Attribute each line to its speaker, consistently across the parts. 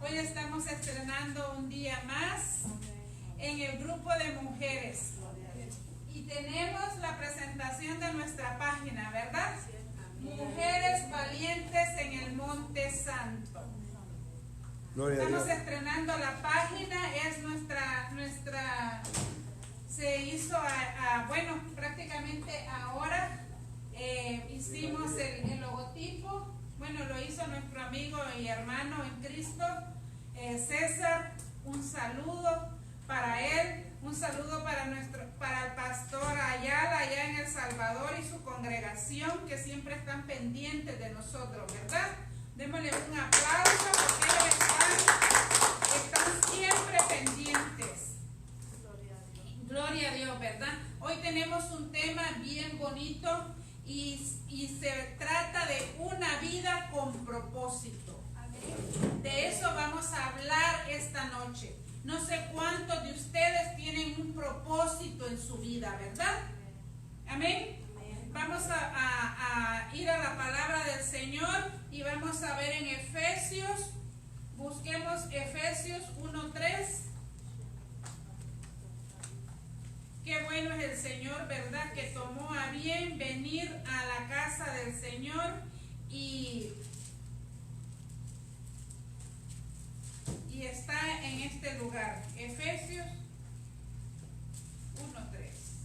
Speaker 1: Hoy estamos estrenando un día más en el grupo de mujeres. Y tenemos la presentación de nuestra página, ¿verdad? Mujeres Valientes en el Monte Santo. Estamos estrenando la página, es nuestra se hizo, bueno, prácticamente ahora hicimos el logotipo. Bueno, lo hizo nuestro amigo y hermano en Cristo, César. Un saludo para él, un saludo para el pastor Ayala allá en El Salvador y su congregación, que siempre están pendientes de nosotros, ¿verdad? Démosle un aplauso porque ellos están siempre pendientes. Gloria a Dios, ¿verdad? Hoy tenemos un tema bien bonito y se trata de una vida con propósito. De eso vamos a hablar esta noche. No sé cuántos de ustedes tienen un propósito en su vida, ¿verdad? Amén. Vamos a ir a la palabra del Señor y vamos a ver en Efesios. Busquemos Efesios 1:3. Qué bueno es el Señor, ¿verdad? Que tomó a bien venir a la casa del Señor y está en este lugar. Efesios 1:3.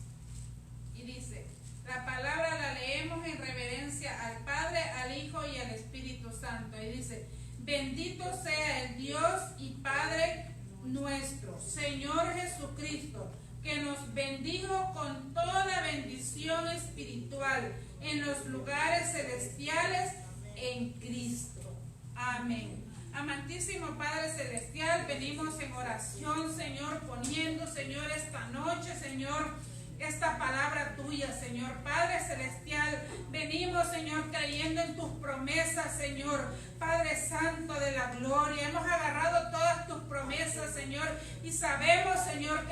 Speaker 1: Y dice, la palabra la leemos en reverencia al Padre, al Hijo y al Espíritu Santo. Y dice, bendito sea el Dios y Padre nuestro, Señor Jesucristo, que nos bendijo con toda bendición espiritual en los lugares celestiales en Cristo. Amén. Amantísimo Padre Celestial, venimos en oración, Señor, poniendo, Señor, esta noche, Señor, esta palabra tuya, Señor. Padre Celestial, venimos, Señor, creyendo en tus promesas, Señor. Padre Santo de la gloria, hemos agarrado todas tus promesas, Señor, y sabemos, Señor,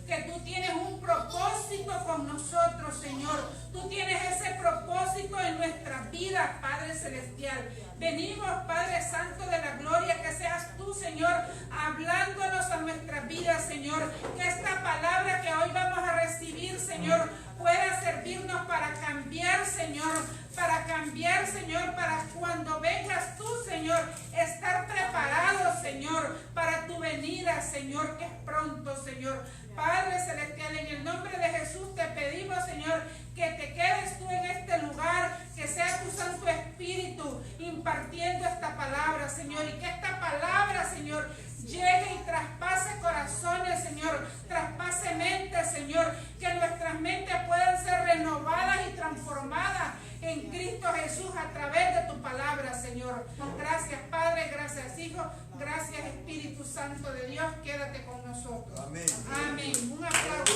Speaker 1: que tú tienes un propósito con nosotros, Señor. Tú tienes ese propósito en nuestras vidas, Padre Celestial. Venimos, Padre Santo de la gloria, que seas tú, Señor, hablándonos a nuestras vidas, Señor. Que esta palabra que hoy vamos a recibir, Señor, pueda servirnos para cambiar, Señor. Para cambiar, Señor, para cuando vengas tú, Señor, estar preparados, Señor, para tu venida, Señor, que es pronto, Señor. Padre Celestial, en el nombre de Jesús te pedimos, Señor, que te quedes tú en este lugar, que sea tu Santo Espíritu impartiendo esta palabra, Señor, y que esta palabra, Señor, llegue y traspase corazones, Señor, traspase mentes, Señor, que nuestras mentes puedan ser renovadas y transformadas en Cristo Jesús a través de tu palabra, Señor. Gracias, Padre, gracias, Hijo, gracias, Espíritu Santo de Dios, quédate con nosotros. Amén. Amén. Un aplauso.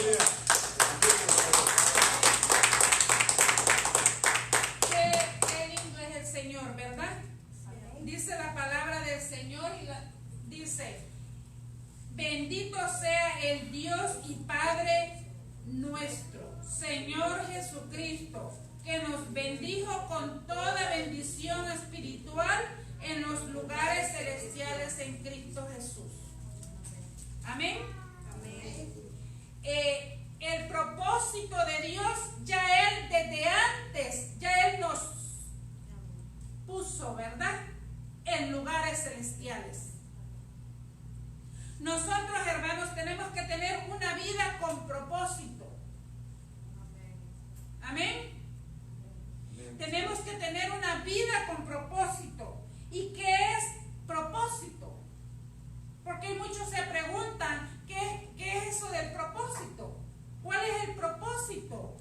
Speaker 1: Qué lindo es el Señor, ¿verdad? Dice la palabra del Señor y dice, bendito sea el Dios y Padre nuestro, Señor Jesucristo, que nos bendijo con toda bendición espiritual en los lugares celestiales en Cristo Jesús. Amén. Amén. El propósito de Dios, ya Él desde antes, ya Él nos puso, ¿verdad?, en lugares celestiales. Nosotros, hermanos, tenemos que tener una vida con propósito. Amén. Tenemos que tener una vida con propósito. ¿Y qué es propósito? Porque muchos se preguntan, ¿qué es eso del propósito? ¿Cuál es el propósito?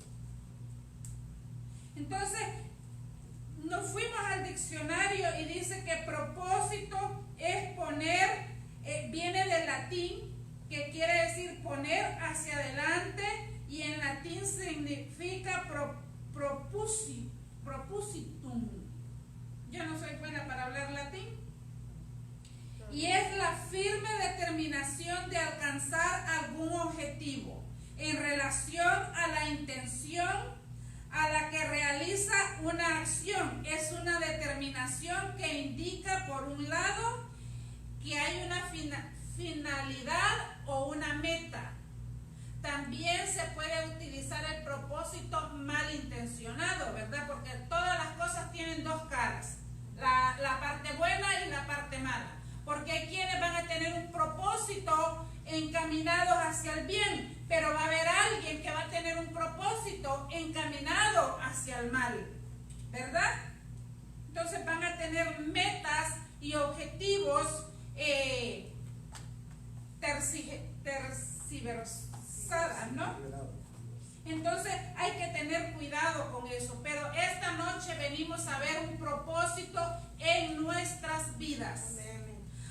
Speaker 1: Entonces, nos fuimos al diccionario y dice que propósito es poner, viene del latín, que quiere decir poner hacia adelante, y en latín significa propositum. Yo no soy buena para hablar latín. Y es la firme determinación de alcanzar algún objetivo en relación a la intención a la que realiza una acción. Es una determinación que indica, por un lado, que hay finalidad o una meta. También se puede utilizar el propósito malintencionado, ¿verdad? Porque todas las cosas tienen dos caras, la parte buena y la parte mala. Porque hay quienes van a tener un propósito encaminados hacia el bien, pero va a haber alguien que va a tener un propósito encaminado hacia el mal, ¿verdad? Entonces van a tener metas y objetivos tergiversadas, ¿no? Entonces hay que tener cuidado con eso. Pero esta noche venimos a ver un propósito en nuestras vidas.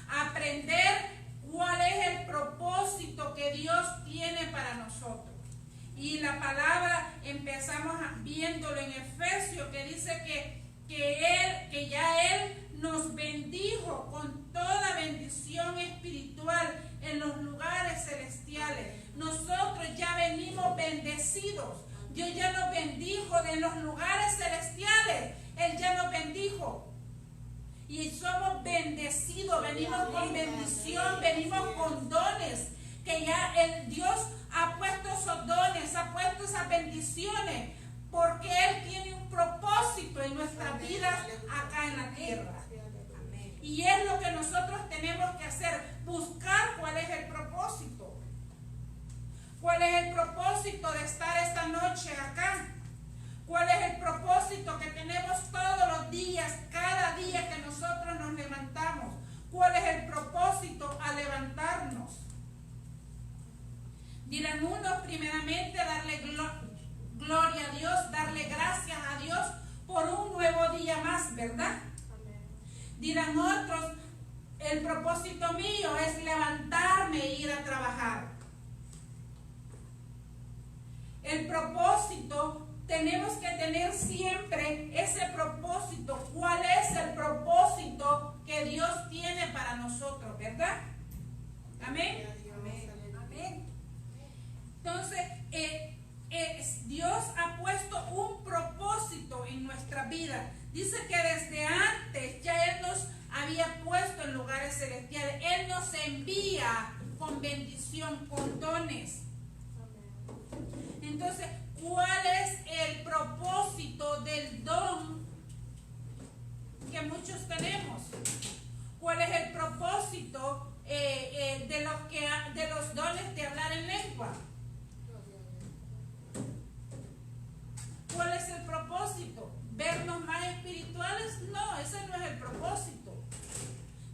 Speaker 1: Aprender cuál es el propósito que Dios tiene para nosotros. Y la palabra empezamos viéndolo en Efesios, que dice que ya Él nos bendijo con toda bendición espiritual en los lugares celestiales. Nosotros ya venimos bendecidos. Dios ya nos bendijo en los lugares celestiales. Él ya nos bendijo. Y somos bendecidos, venimos con bendición, venimos con dones, que ya el Dios ha puesto esos dones, ha puesto esas bendiciones, porque Él tiene un propósito en nuestras vidas acá en la tierra. Y es lo que nosotros tenemos que hacer, buscar cuál es el propósito. ¿Cuál es el propósito de estar esta noche acá? ¿Cuál es el propósito que tenemos todos los días, cada día que nosotros nos levantamos? ¿Cuál es el propósito al levantarnos? Dirán unos, primeramente, darle gloria a Dios, darle gracias a Dios por un nuevo día más, ¿verdad? Dirán otros, el propósito mío es levantarme e ir a trabajar. El propósito, tenemos que tener siempre ese propósito. ¿Cuál es el propósito que Dios tiene para nosotros, verdad? Amén. Amén. Entonces, Dios ha puesto un propósito en nuestra vida. Dice que desde antes ya Él nos había puesto en lugares celestiales. Él nos envía con bendición, con dones. Entonces, ¿cuál es el propósito del don que muchos tenemos? ¿Cuál es el propósito de los dones de hablar en lengua? ¿Cuál es el propósito? ¿Vernos más espirituales? No, ese no es el propósito.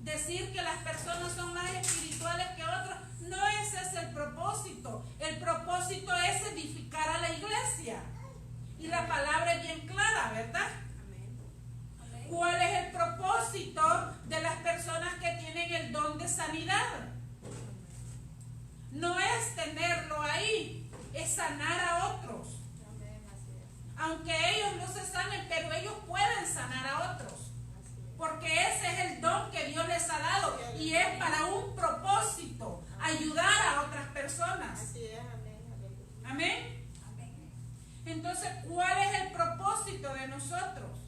Speaker 1: Decir que las personas son más espirituales que otros, no ese es el propósito. El propósito es edificar a la iglesia. Y la palabra es bien clara, ¿verdad? ¿Cuál es el propósito de las personas que tienen el don de sanidad? No es tenerlo ahí, es sanar a otros. Aunque ellos no se sanen, pero ellos pueden sanar a otros. Porque ese es el don que Dios les ha dado. Y es para un propósito, ayudar a otras personas.
Speaker 2: Así es, amén.
Speaker 1: Amén. Entonces, ¿cuál es el propósito de nosotros?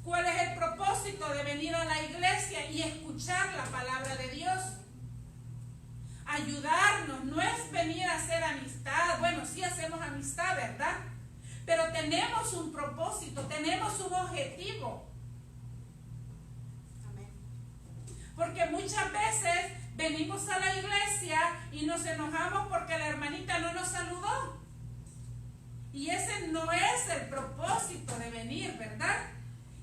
Speaker 1: ¿Cuál es el propósito de venir a la iglesia y escuchar la palabra de Dios? Ayudarnos, no es venir a hacer amistad. Bueno, sí hacemos amistad, ¿verdad? Pero tenemos un propósito, tenemos un objetivo.
Speaker 2: Amén.
Speaker 1: Porque muchas veces venimos a la iglesia y nos enojamos porque la hermanita no nos saludó. Y ese no es el propósito de venir, ¿verdad?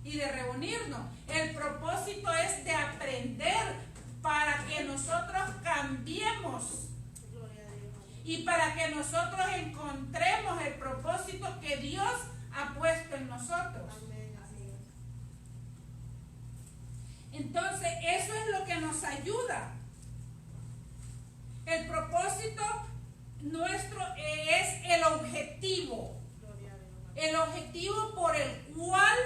Speaker 1: Y de reunirnos. El propósito es de aprender para que nosotros cambiemos.
Speaker 2: Gloria a Dios.
Speaker 1: Y para que nosotros encontremos el propósito que Dios ha puesto en nosotros.
Speaker 2: Amén. Amén.
Speaker 1: Entonces, eso es lo que nos ayuda. El propósito nuestro es el objetivo.
Speaker 2: Gloria a Dios.
Speaker 1: El objetivo por el cual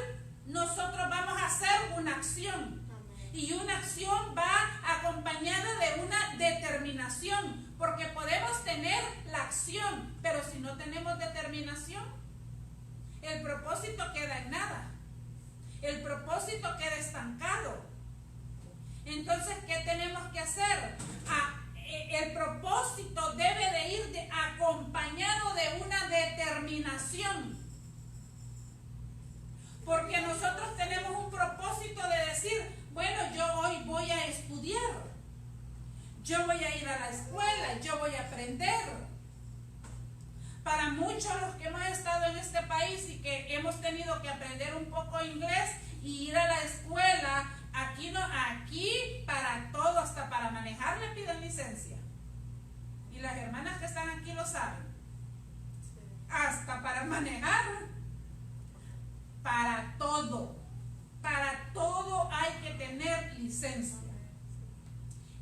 Speaker 1: nosotros vamos a hacer una acción.
Speaker 2: Amén.
Speaker 1: Y una acción va acompañada de una determinación. Porque podemos tener la acción, pero si no tenemos determinación, el propósito queda en nada. El propósito queda estancado. Entonces, ¿qué tenemos que hacer? El propósito debe de ir acompañado de una determinación. Porque nosotros tenemos un propósito de decir, bueno, yo hoy voy a estudiar, yo voy a ir a la escuela, yo voy a aprender. Para muchos los que hemos estado en este país y que hemos tenido que aprender un poco inglés y ir a la escuela, aquí para todo, hasta para manejar le piden licencia. Y las hermanas que están aquí lo saben. Hasta para manejar, para todo hay que tener licencia.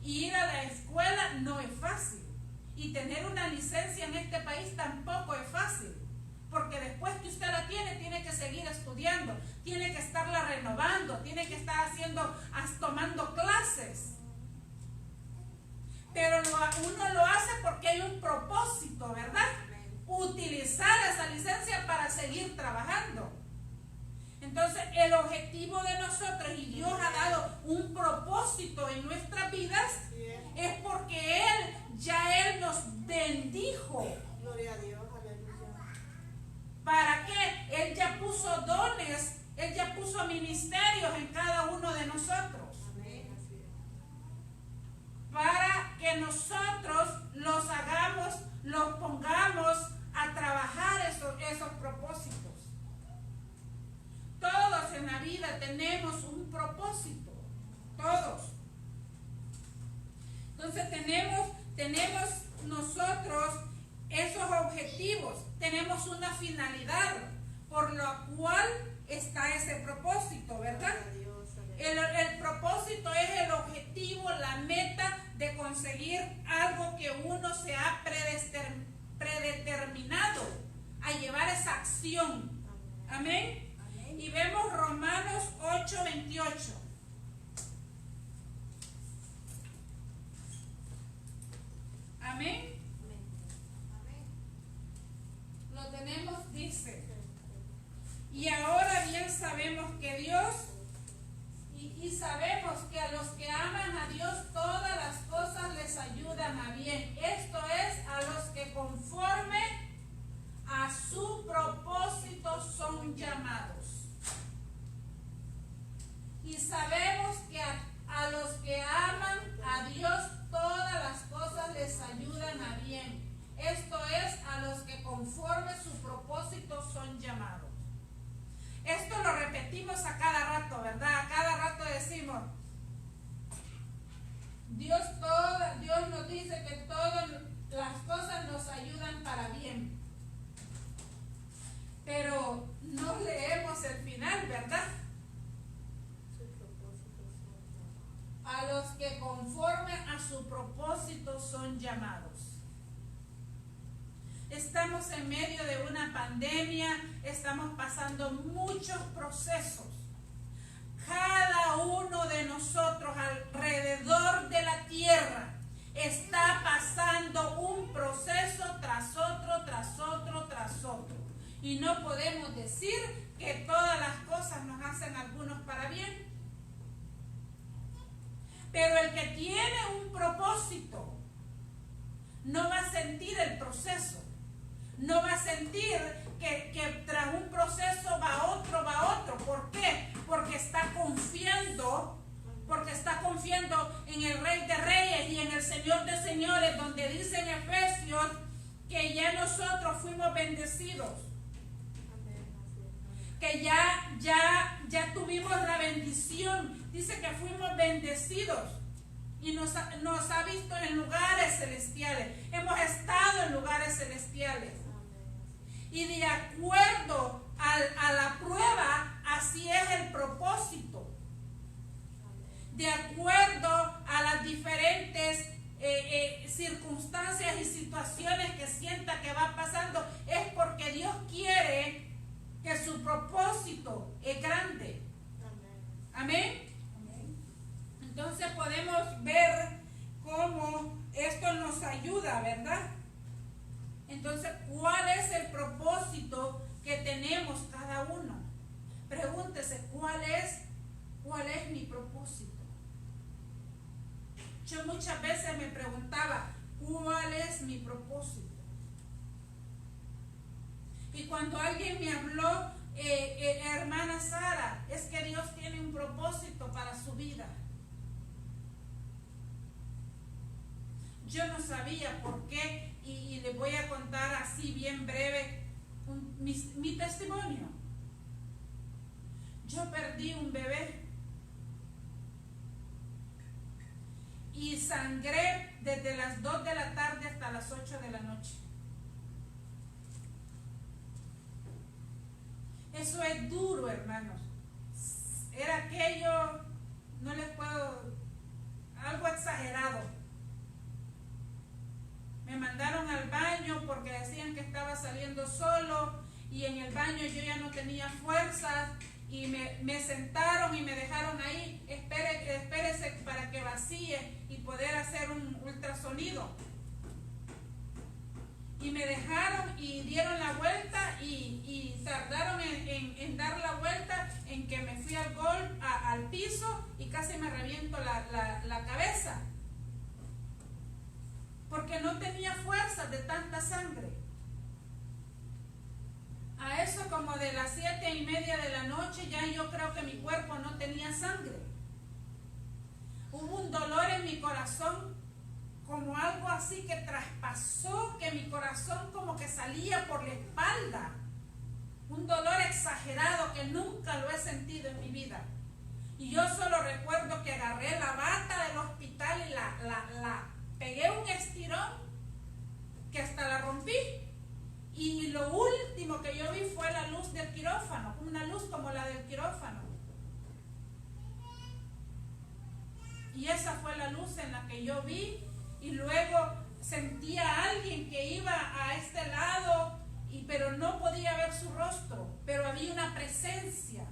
Speaker 1: Y ir a la escuela no es fácil. Y tener una licencia en este país tampoco es fácil. Porque después que usted la tiene que seguir estudiando, tiene que estarla renovando, tiene que estar tomando clases. Pero uno lo hace porque hay un propósito, ¿verdad? Utilizar esa licencia para seguir trabajando. Entonces, el objetivo de nosotros, y Dios ha dado un propósito en nuestras vidas, es porque Él nos bendijo.
Speaker 2: Gloria a Dios, aleluya.
Speaker 1: ¿Para qué? Él ya puso dones, Él ya puso ministerios en cada uno de nosotros.
Speaker 2: Amén.
Speaker 1: Para que nosotros los hagamos, los pongamos a trabajar esos propósitos. Todos en la vida tenemos un propósito, todos. Entonces tenemos nosotros esos objetivos, tenemos una finalidad por la cual está ese propósito, ¿verdad? El propósito es el objetivo, la meta de conseguir algo que uno se ha predeterminado a llevar esa acción. Amén. Y vemos Romanos 8:28. Amén. Lo tenemos, dice. Y ahora bien sabemos que Dios, y sabemos que a los que aman a Dios todas las cosas les ayudan a bien. Esto es, a los que conforme a su propósito son llamados. Y sabemos que a los que aman a Dios todas las cosas les ayudan a bien. Esto es, a los que conforme su propósito son llamados. Esto lo repetimos a cada rato, ¿verdad? A cada rato decimos, Dios nos dice que todas las cosas nos ayudan para bien. Pero no leemos el final, ¿verdad? A los que conforme a su propósito son llamados. Estamos en medio de una pandemia, estamos pasando muchos procesos. Cada uno de nosotros alrededor de la tierra está pasando un proceso tras otro, tras otro, tras otro. Y no podemos decir que todas las cosas nos hacen algunos para bien. Pero el que tiene un propósito no va a sentir el proceso. No va a sentir que tras un proceso va otro. ¿Por qué? Porque está confiando en el Rey de Reyes y en el Señor de Señores, donde dice en Efesios que ya nosotros fuimos bendecidos. Que ya tuvimos la bendición. Dice que fuimos bendecidos y nos ha visto en lugares celestiales. Hemos estado en lugares celestiales. Y de acuerdo a la prueba, así es el propósito. De acuerdo a las diferentes circunstancias y situaciones que sienta que va pasando, es porque Dios quiere que su propósito es grande. Amén. Entonces podemos ver cómo esto nos ayuda, ¿verdad? Entonces, ¿cuál es el propósito que tenemos cada uno? Pregúntese, ¿cuál es mi propósito? yo muchas veces me preguntaba, ¿cuál es mi propósito? Y cuando alguien me habló, hermana Sara, es que Dios tiene un propósito para su vida. Yo no sabía por qué, y les voy a contar así bien breve mi testimonio. Yo perdí un bebé y sangré desde las 2 de la tarde hasta las 8 de la noche. Eso es duro, hermanos. Era aquello, no les puedo, algo exagerado. Me mandaron al baño porque decían que estaba saliendo solo, y en el baño yo ya no tenía fuerzas, y me sentaron y me dejaron ahí, espérese para que vacíe y poder hacer un ultrasonido. Y me dejaron y dieron la vuelta y tardaron en dar la vuelta, en que me fui al piso y casi me reviento la cabeza. Porque no tenía fuerza de tanta sangre. A eso como de las 7:30 de la noche ya yo creo que mi cuerpo no tenía sangre. Hubo un dolor en mi corazón, como algo así que traspasó, que mi corazón como que salía por la espalda. Un dolor exagerado que nunca lo he sentido en mi vida. Y yo solo recuerdo que agarré la bata del hospital y la pegué un estirón que hasta la rompí. Y lo último que yo vi fue la luz del quirófano, una luz como la del quirófano. Y esa fue la luz en la que yo vi. Y luego sentía a alguien que iba a este lado, pero no podía ver su rostro, pero había una presencia.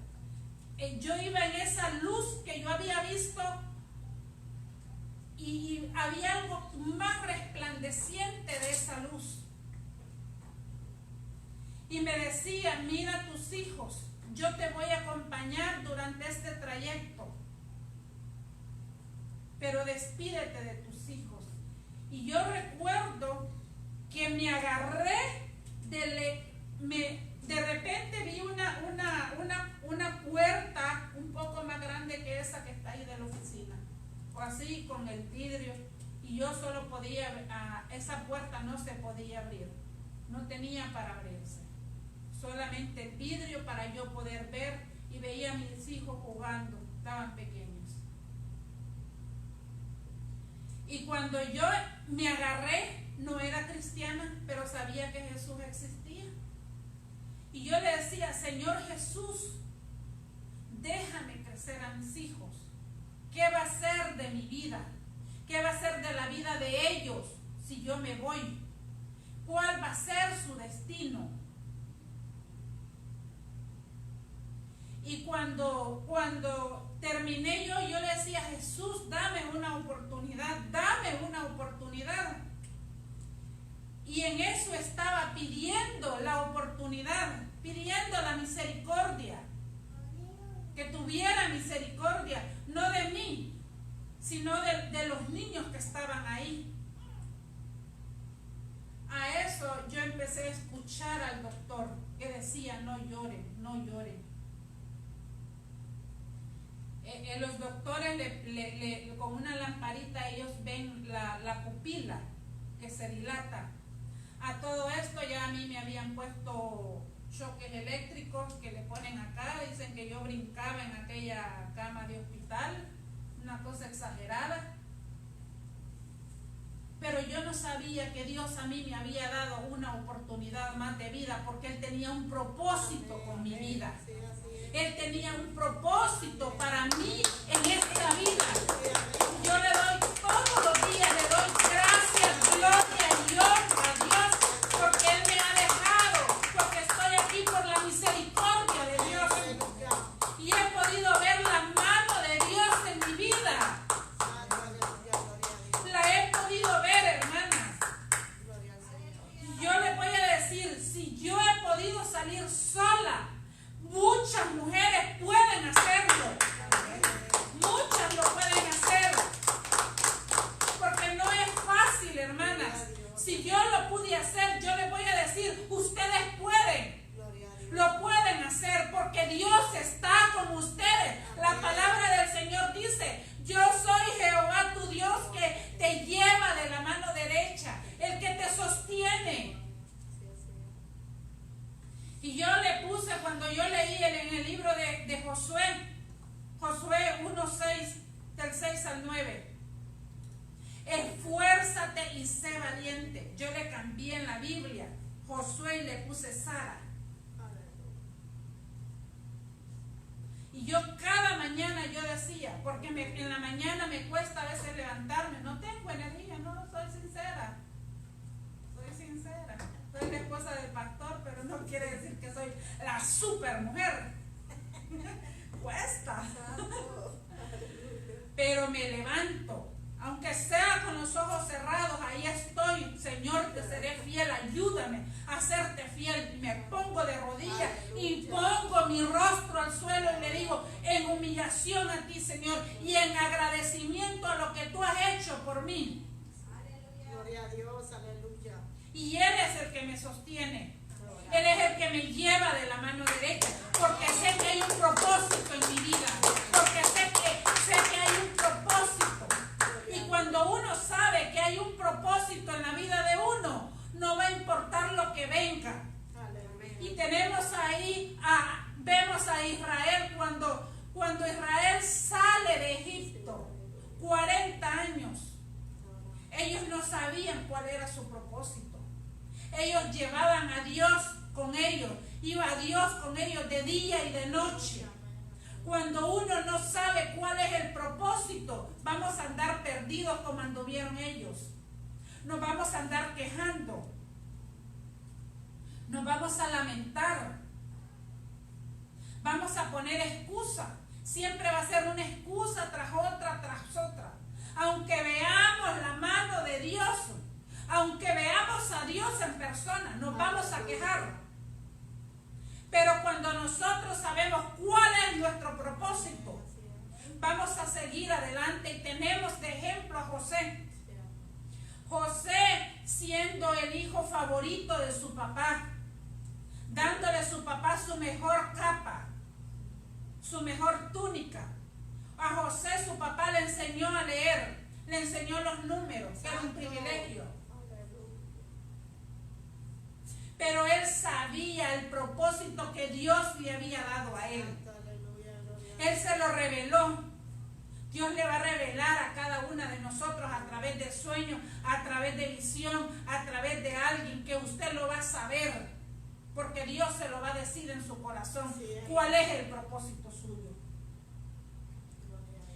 Speaker 1: Yo iba en esa luz que yo había visto, y había algo más resplandeciente de esa luz. Y me decía, mira tus hijos, yo te voy a acompañar durante este trayecto, pero despídete de tus hijos. Y yo recuerdo que me agarré, de repente vi una puerta un poco más grande que esa que está ahí de la oficina, o así con el vidrio, y yo solo podía, esa puerta no se podía abrir, no tenía para abrirse, solamente el vidrio para yo poder ver, y veía a mis hijos jugando, estaban pequeños. Y cuando yo me agarré, no era cristiana, pero sabía que Jesús existía. Y yo le decía, Señor Jesús, déjame crecer a mis hijos. ¿Qué va a ser de mi vida? ¿Qué va a ser de la vida de ellos si yo me voy? ¿Cuál va a ser su destino? Y cuando terminé yo le decía, Jesús, dame una oportunidad, dame una oportunidad. Y en eso estaba pidiendo la oportunidad, pidiendo la misericordia, que tuviera misericordia, no de mí, sino de los niños que estaban ahí. A eso yo empecé a escuchar al doctor que decía, no lloren, no lloren. Los doctores con una lamparita ellos ven la pupila que se dilata. A todo esto ya a mí me habían puesto choques eléctricos que le ponen acá. Dicen que yo brincaba en aquella cama de hospital, una cosa exagerada. Pero yo no sabía que Dios a mí me había dado una oportunidad más de vida, porque Él tenía un propósito con mi vida. Él tenía un propósito para mí en esta vida. Yo le doy todos los días, le doy gracias, gloria y honra a Dios, porque Él me ha dejado, porque estoy aquí por la misericordia de Dios. Y he podido ver la mano de Dios en mi vida. La he podido ver, hermanas. Yo le voy a decir, si yo he podido salir sola, muchas mujeres pueden hacerlo. esfuérzate y sé valiente. Yo le cambié en la Biblia Josué y le puse Sara. Y yo cada mañana yo decía, porque en la mañana me cuesta a veces levantarme, no tengo energía, no, soy sincera. Soy la esposa del pastor, pero no quiere decir que soy la super mujer. Cuesta. Pero me levanto, aunque sea con los ojos cerrados, ahí estoy. Señor, te seré fiel, ayúdame a serte fiel. Y me pongo de rodillas y pongo mi rostro al suelo y le digo, en humillación a ti, Señor, y en agradecimiento a lo que tú has hecho por mí.
Speaker 2: Gloria a Dios, aleluya.
Speaker 1: Y Él es el que me sostiene. Él es el que me lleva de la mano derecha, porque sé que hay un propósito en mi vida, porque sé que hay un propósito. Y cuando uno sabe que hay un propósito en la vida de uno, no va a importar lo que venga. Y tenemos ahí, vemos a Israel cuando Israel sale de Egipto, 40 años. Ellos no sabían cuál era su propósito. Ellos llevaban a Dios con ellos, iba a Dios con ellos de día y de noche. Cuando uno no sabe cuál es el propósito, vamos a andar perdidos como anduvieron ellos. Nos vamos a andar quejando. Nos vamos a lamentar. Vamos a poner excusa. Siempre va a ser una excusa tras otra. Aunque veamos la mano de Dios, aunque veamos a Dios en persona, nos vamos a quejar. Pero cuando nosotros sabemos cuál es nuestro propósito, vamos a seguir adelante. Y tenemos de ejemplo a José. José siendo el hijo favorito de su papá, dándole a su papá su mejor capa, su mejor túnica. A José su papá le enseñó a leer, le enseñó los números, que era un privilegio. Pero él sabía el propósito que Dios le había dado a él. Él se lo reveló. Dios le va a revelar a cada una de nosotros a través de sueños, a través de visión, a través de alguien que usted lo va a saber. Porque Dios se lo va a decir en su corazón cuál es el propósito suyo.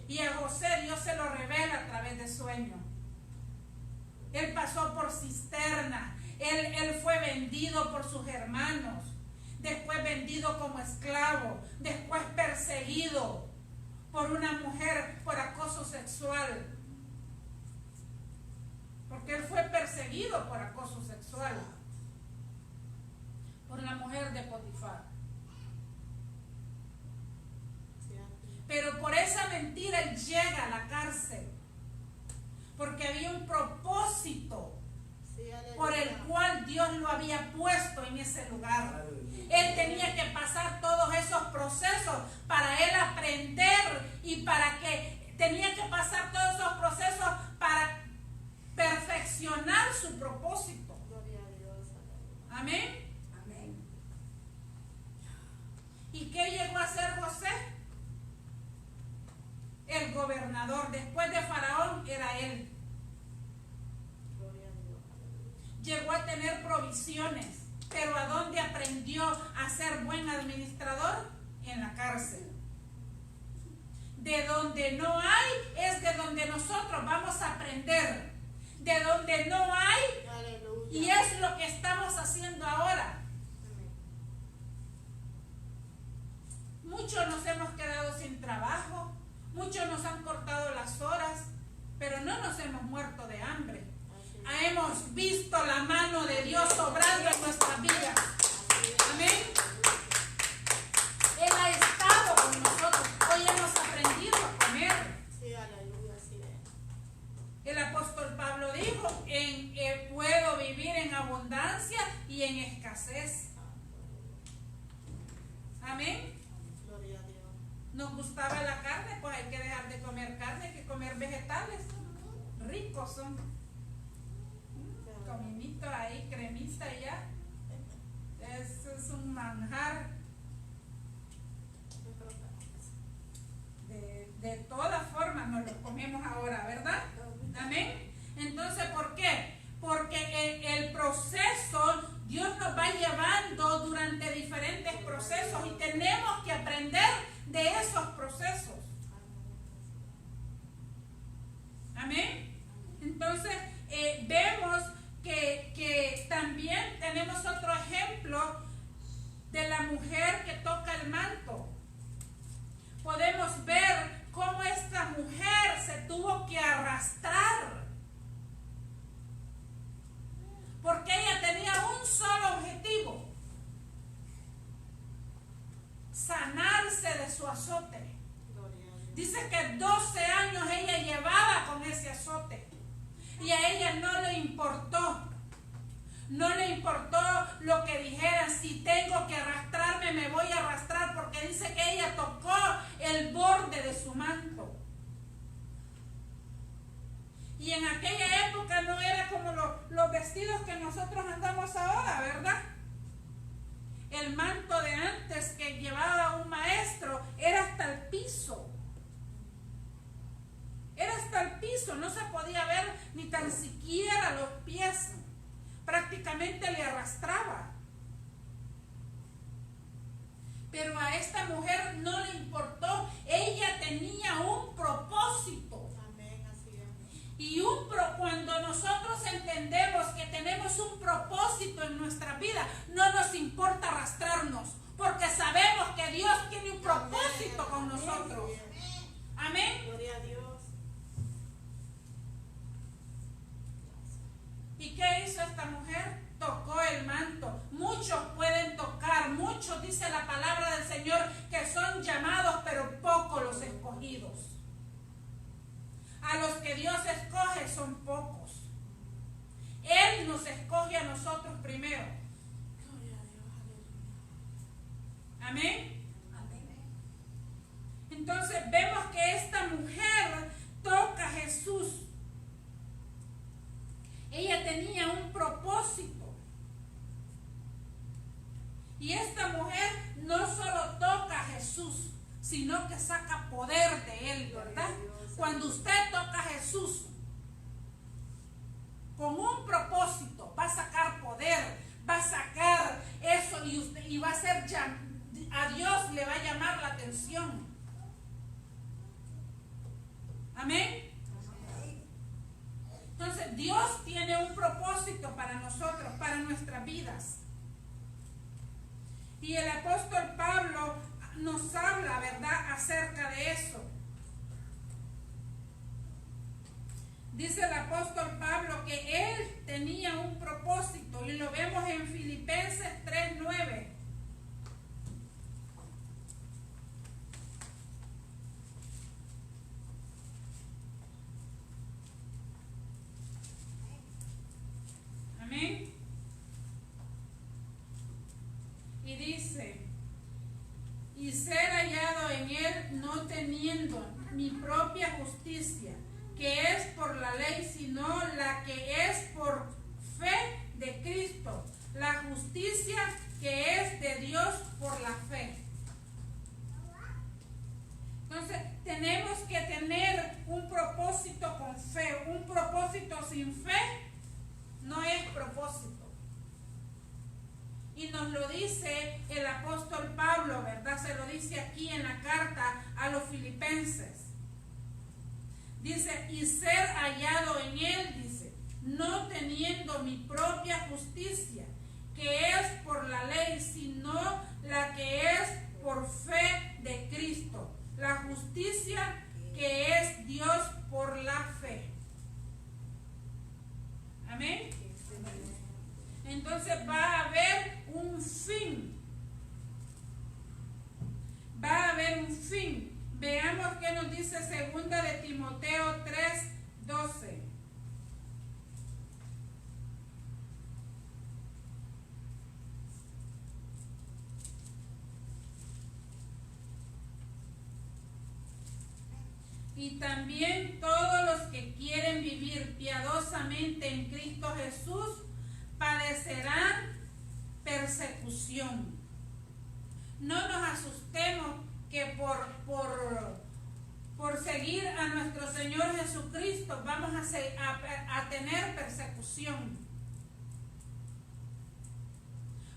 Speaker 1: Y a José Dios se lo revela a través de sueños. Él pasó por cisterna. Él fue vendido por sus hermanos, después vendido como esclavo, después perseguido por una mujer por acoso sexual, porque él fue perseguido por acoso sexual por la mujer de Potifar. Pero por esa mentira él llega a la cárcel, porque había un propósito por el cual Dios lo había puesto en ese lugar. Él tenía que pasar todos esos procesos para él aprender y para que tenía que pasar todos esos procesos para perfeccionar su propósito. Amén. Amén. ¿Y qué llegó a ser José? El gobernador. Después de Faraón era él. Llegó a tener provisiones, pero ¿a dónde aprendió a ser buen administrador? En la cárcel. De donde no hay es de donde nosotros vamos a aprender. De donde no hay, aleluya. Y es lo que estamos haciendo ahora. Muchos nos hemos quedado sin trabajo, muchos nos han cortado las horas, pero no nos hemos muerto de hambre. Hemos visto la mano de Dios obrando en nuestras vidas. Amén. Él ha estado con nosotros. Hoy hemos aprendido a comer.
Speaker 2: Sí, aleluya, sí.
Speaker 1: El apóstol Pablo dijo, puedo vivir en abundancia y en escasez. Amén.
Speaker 2: Gloria a Dios.
Speaker 1: Nos gustaba la carne, pues hay que dejar de comer carne, hay que comer vegetales. Ricos son. Comidito ahí, cremita ya. Es un manjar. De todas formas nos lo comemos ahora, ¿verdad? Amén. Entonces, ¿por qué Amén. Entonces vemos que también tenemos otro ejemplo de la mujer que toca el manto. Podemos ver cómo esta mujer se tuvo que arrastrar, porque ella tenía un solo objetivo: sanarse de su azote. Dice que 12 años ella llevaba con ese azote y a ella no le importó. No le importó lo que dijeran. Si tengo que arrastrarme, me voy a arrastrar, porque dice que ella tocó el borde de su manto. Y en aquella época no era como los vestidos que nosotros andamos ahora, ¿verdad? El manto de antes que llevaba un maestro era hasta el piso. Era hasta el piso, no se podía ver ni tan siquiera los pies. Prácticamente le arrastraba. Pero a esta mujer no le importó. Ella tenía un propósito.
Speaker 2: Amén, así es.
Speaker 1: Y cuando nosotros entendemos que tenemos un propósito en nuestra vida, no nos importa arrastrarnos, porque sabemos que Dios tiene un propósito con nosotros. Amén.
Speaker 2: Gloria a Dios.
Speaker 1: ¿Y qué hizo esta mujer? Tocó el manto. Muchos pueden tocar, muchos, dice la palabra del Señor, que son llamados, pero pocos los escogidos. A los que Dios escoge son pocos. Él nos escoge a nosotros primero.
Speaker 2: Gloria a Dios, aleluya.
Speaker 1: Amén. Entonces vemos que esta mujer toca a Jesús. Ella tenía un propósito. Y esta mujer no solo toca a Jesús, sino que saca poder de él, ¿verdad? Cuando usted toca a Jesús con un propósito, va a sacar poder, va a sacar eso y va a ser, a Dios le va a llamar la atención. Amén. Entonces Dios tiene un propósito para nosotros, para nuestras vidas. Y el apóstol Pablo nos habla, ¿verdad?, acerca de eso. Dice el apóstol Pablo que él tenía un propósito, y lo vemos en Filipenses 3:9. Amén. Y dice: y ser hallado en él, no teniendo mi propia justicia, que es por la ley, sino la que es por fe de Cristo, la justicia que es de Dios por la fe. Entonces tenemos que tener un propósito con fe. Un propósito sin fe no es propósito. Y nos lo dice el apóstol Pablo, ¿verdad? Se lo dice aquí en la carta a los filipenses. Dice: y ser hallado en él, dice, no teniendo mi propia justicia, que es por la ley, sino la que es por fe de Cristo, la justicia que es Dios por la fe. Amén. Entonces va a haber un fin. Va a haber un fin. Veamos qué nos dice 2 de Timoteo 3:12. Y también todos los que quieren vivir piadosamente en Cristo Jesús padecerán persecución. No nos asustemos que por seguir a nuestro Señor Jesucristo vamos a tener persecución.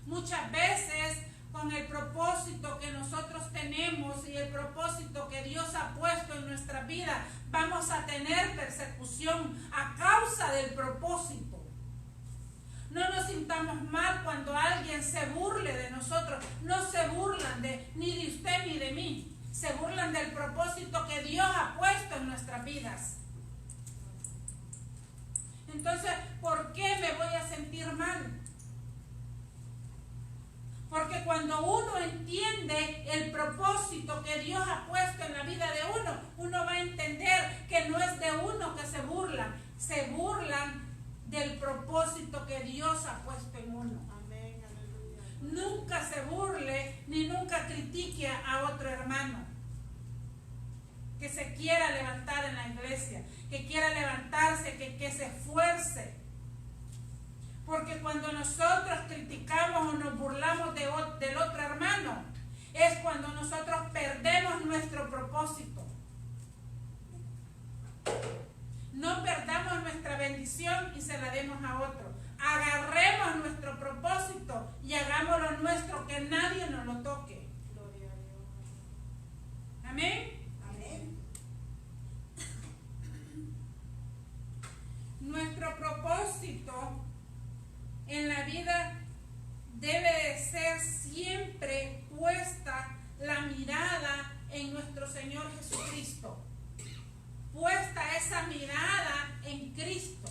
Speaker 1: Muchas veces con el propósito que nosotros tenemos y el propósito que Dios ha puesto en nuestra vida, vamos a tener persecución a causa del propósito. No nos sintamos mal cuando alguien se burle de nosotros. No se burlan ni de usted ni de mí. Se burlan del propósito que Dios ha puesto en nuestras vidas. Entonces, ¿por qué me voy a sentir mal? Porque cuando uno entiende el propósito que Dios ha puesto en la vida de uno, uno va a entender que no es de uno que se burlan del propósito que Dios ha puesto en uno.
Speaker 2: Amén, aleluya.
Speaker 1: Nunca se burle ni nunca critique a otro hermano que se quiera levantar en la iglesia, que quiera levantarse, que se esfuerce. Porque cuando nosotros criticamos o nos burlamos del otro hermano, es cuando nosotros perdemos nuestro propósito. No perdamos nuestra bendición y se la demos a otro. Agarremos nuestro propósito y hagámoslo nuestro, que nadie nos lo toque.
Speaker 2: Gloria a Dios.
Speaker 1: Amén. Nuestro propósito en la vida debe de ser siempre puesta la mirada en nuestro Señor Jesucristo. Puesta esa mirada en Cristo.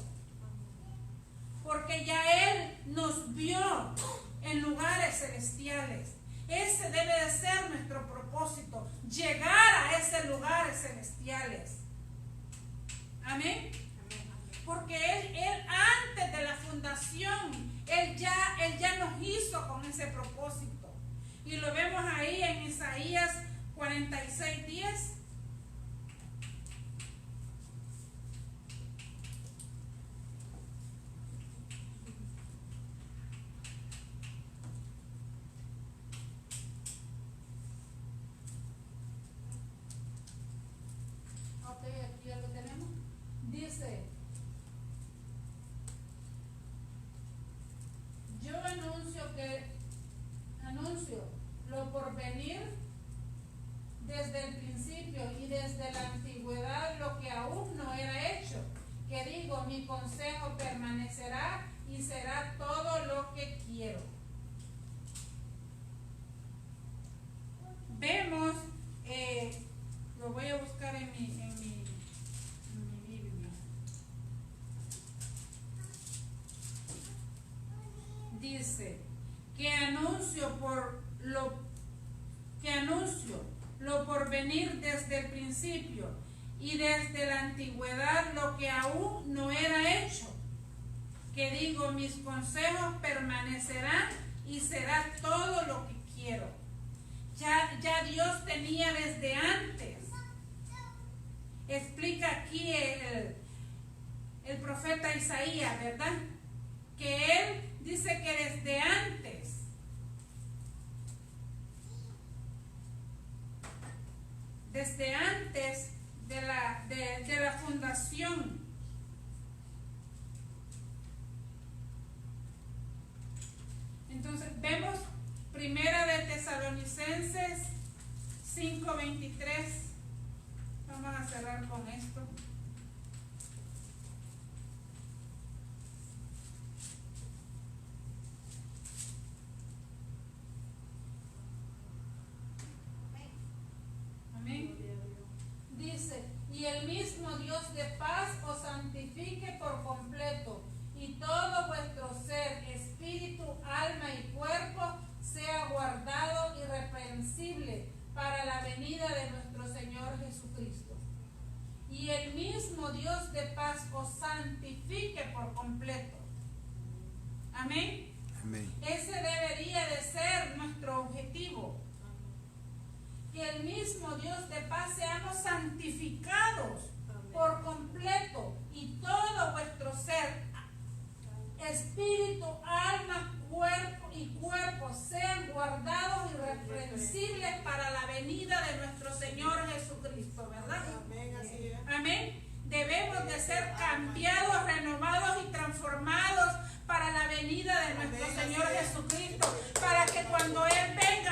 Speaker 1: Porque ya Él nos vio en lugares celestiales. Ese debe de ser nuestro propósito, llegar a esos lugares celestiales. Amén. Porque Él antes de la fundación, Él ya nos hizo con ese propósito. Y lo vemos ahí en Isaías 46:10. Ok, aquí ya lo tenemos. Dice: yo anuncio lo por venir desde el principio y desde la antigüedad lo que aún no era hecho, que digo, mi consejo permanecerá y será todo lo que quiero. Vemos, lo voy a buscar en mi Biblia. Dice que anuncio lo por venir desde el principio y desde la antigüedad lo que aún no era hecho, que digo, mis consejos permanecerán y será todo lo que quiero. Ya Dios tenía desde antes. Explica aquí el profeta Isaías, ¿verdad? Que él dice que desde antes de la fundación, entonces vemos Primera de Tesalonicenses 5:23. Vamos a cerrar con esto. Amén. Dice: y el mismo Dios de paz os santifique por completo, y todo vuestro ser, espíritu, alma y cuerpo sea guardado irreprensible para la venida de nuestro Señor Jesucristo. Y el mismo Dios de paz os santifique por completo. Amén.
Speaker 3: Amén.
Speaker 1: Ese debería de ser nuestro objetivo. Que el mismo Dios de paz seamos santificados por completo, y todo vuestro ser, espíritu, alma, cuerpo sean guardados irreprensibles para la venida de nuestro Señor Jesucristo, ¿verdad?
Speaker 2: Amén, así es.
Speaker 1: Amén. Debemos de ser cambiados, renovados y transformados para la venida de nuestro Señor Jesucristo, para que cuando Él venga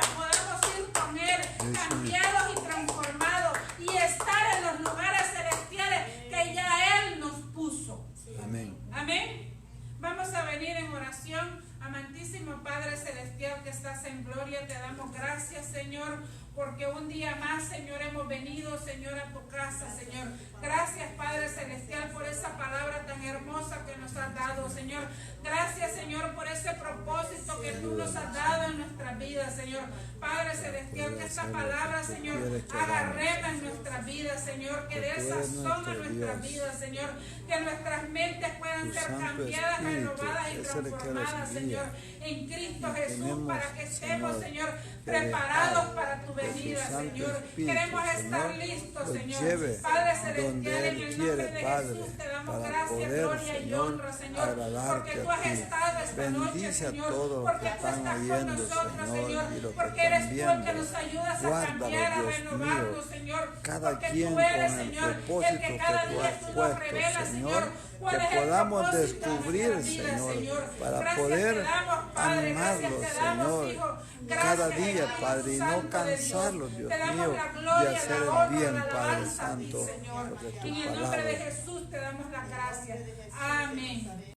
Speaker 1: Amén. Vamos a venir en oración. Amantísimo Padre Celestial que estás en gloria, te damos gracias, Señor, porque un día más, Señor, hemos venido, Señor, a tu casa, Señor. Gracias, Padre Celestial, por esa palabra tan hermosa que nos has dado, Señor. Gracias, Señor, por ese propósito que tú nos has dado en nuestras vidas, Señor. Padre Celestial, que esta palabra, Señor, haga rema en nuestras vidas, Señor. Que dé sazón a nuestras vidas, Señor. Que nuestras mentes puedan ser cambiadas, renovadas y transformadas, Señor, en Cristo Jesús, para que estemos, Señor, preparados para tu venida, Señor. Queremos estar listos, Señor. Padre Celestial, en el nombre de Jesús te damos gracias, gloria y honra, Señor, porque tú has estado esta noche, Señor, porque tú estás con nosotros, Señor, porque eres tú el que nos ayudas a cambiar, a renovarnos, Señor, porque tú eres, Señor, el que cada día tú nos revelas, Señor, cuál es el
Speaker 3: podamos
Speaker 1: propósito
Speaker 3: descubrir,
Speaker 1: de nuestra vida,
Speaker 3: Señor, para
Speaker 1: Gracias
Speaker 3: poder
Speaker 1: te damos, Padre,
Speaker 3: amarlo,
Speaker 1: gracias te damos,
Speaker 3: Señor,
Speaker 1: Hijo.
Speaker 3: cada
Speaker 1: Gracias,
Speaker 3: día,
Speaker 1: Espíritu
Speaker 3: Padre, y no
Speaker 1: Santo de Dios.
Speaker 3: cansarlo, Dios
Speaker 1: Te damos
Speaker 3: mío,
Speaker 1: la
Speaker 3: de
Speaker 1: gloria,
Speaker 3: hacer
Speaker 1: la
Speaker 3: el
Speaker 1: honra,
Speaker 3: bien,
Speaker 1: la
Speaker 3: Padre
Speaker 1: alabanza a ti,
Speaker 3: Santo,
Speaker 1: Señor.
Speaker 3: porque tu
Speaker 1: En el nombre de
Speaker 3: palabra
Speaker 1: Jesús te damos las gracias. Amén.